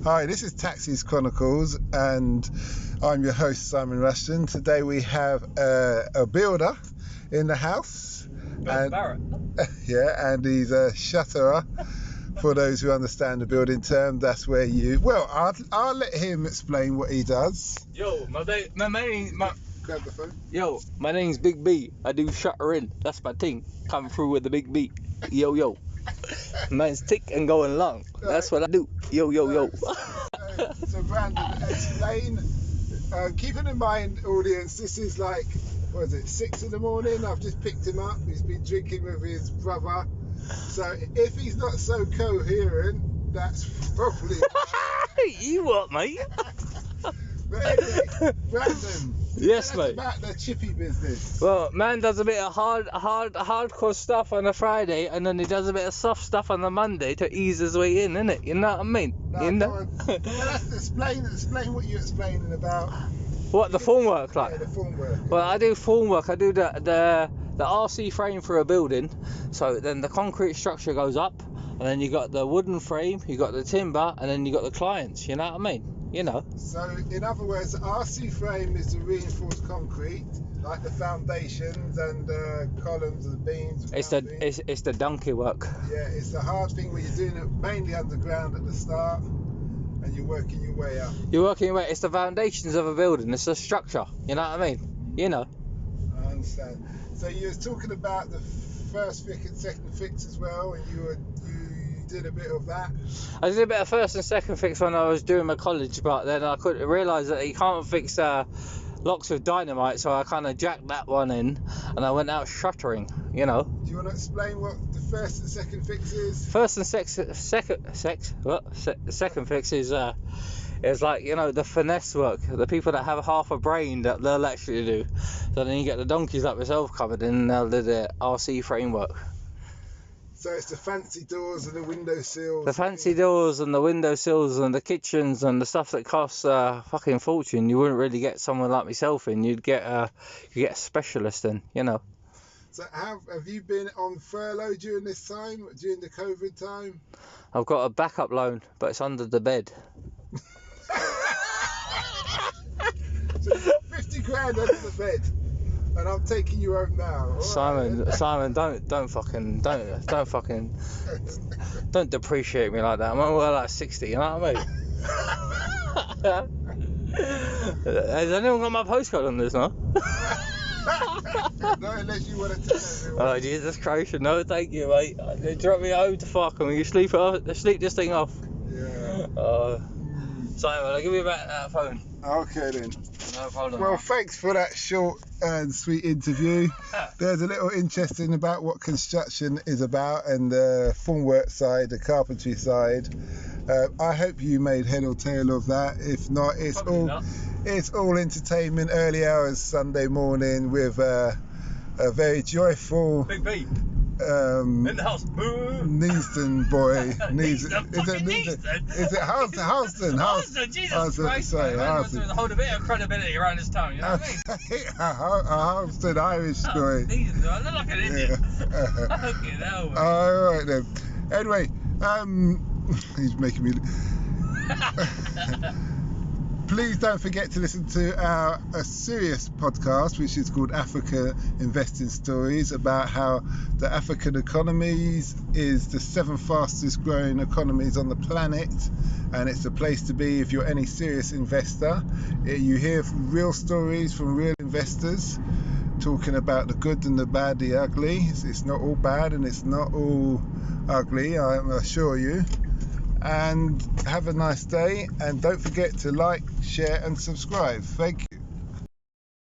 Hi, this is Taxis Chronicles, and I'm your host, Simon Rushton. Today we have a builder in the house. Ben Barrett. Yeah, and he's a shutterer. For those who understand the building term, that's where you... Well, I'll let him explain what he does. Yo, my name... Grab the phone. Yo, my name's Big B. I do shuttering. That's my thing. Coming through with the big B. Yo. Man's tick and going long. That's what I do. Yo. So Brandon, explain. Keeping in mind, audience, this is like, 6 in the morning? I've just picked him up. He's been drinking with his brother. So if he's not so coherent, that's probably... You what, mate? But anyway, Brandon. Yes, mate. About the chippy business. Well, man does a bit of hardcore stuff on a Friday, and then he does a bit of soft stuff on the Monday to ease his way in, innit? You know what I mean? No, you know? Well, let's explain what you're explaining about. What, the formwork, like? Yeah, the formwork. Well, I do formwork. I do the RC frame for a building. So then the concrete structure goes up, and then you got the wooden frame, you got the timber, and then you got the clients. You know what I mean? You know. So in other words, the RC frame is the reinforced concrete, like the foundations and the columns and the beams. It's the donkey work. Yeah, it's the hard thing where you're doing it mainly underground at the start, and you're working your way up. It's the foundations of a building. It's the structure. You know what I mean? You know. I understand. So you were talking about the first fix and second fix as well, and you did a bit of that. I did a bit of first and second fix when I was doing my college, but then I couldn't realise that you can't fix locks with dynamite, so I kind of jacked that one in, and I went out shuttering. You know. Do you want to explain what the first and second fix is? First and second fix is like, you know, the finesse work, the people that have half a brain that they'll actually do. So then you get the donkeys like myself covered in, and they'll do the RC framework. So it's the fancy doors and the window sills. The fancy doors and the window sills and the kitchens and the stuff that costs a fucking fortune. You wouldn't really get someone like myself in. You'd get a specialist in, you know. So have you been on furlough during this time, during the COVID time? I've got a backup loan, but it's under the bed. So you've got 50 grand under the bed, and I'm taking you home now. Simon, don't depreciate me like that. I'm well like 60, you know what I mean? Has anyone got my postcode on this, no? Not unless you want to tell everyone. Oh, Jesus Christ, no, thank you, mate. They drop me home to fuck, and you sleep this thing off. Yeah. Simon, I'll give you back that phone. Okay then. No problem. Well, thanks for that short and sweet interview. There's a little interesting about what construction is about, and the formwork side, the carpentry side. I hope you made head or tail of that. If not, it's all entertainment. Early hours Sunday morning with a very joyful Big B in the house. Neaston boy. Is it Houston? Houston, Jesus Christ. Sorry, Houston. Hold a bit of credibility around this town, you know what I mean? A Houston Irish boy. Jesus, I look like an idiot. Fucking hell, man. Alright then. Anyway, he's making me... Please don't forget to listen to a serious podcast, which is called Africa Investing Stories, about how the African economies is the 7th fastest growing economies on the planet, and it's a place to be if you're any serious investor. You hear real stories from real investors talking about the good and the bad, the ugly. It's not all bad and it's not all ugly, I assure you. And have a nice day, and don't forget to like, share and subscribe. Thank you.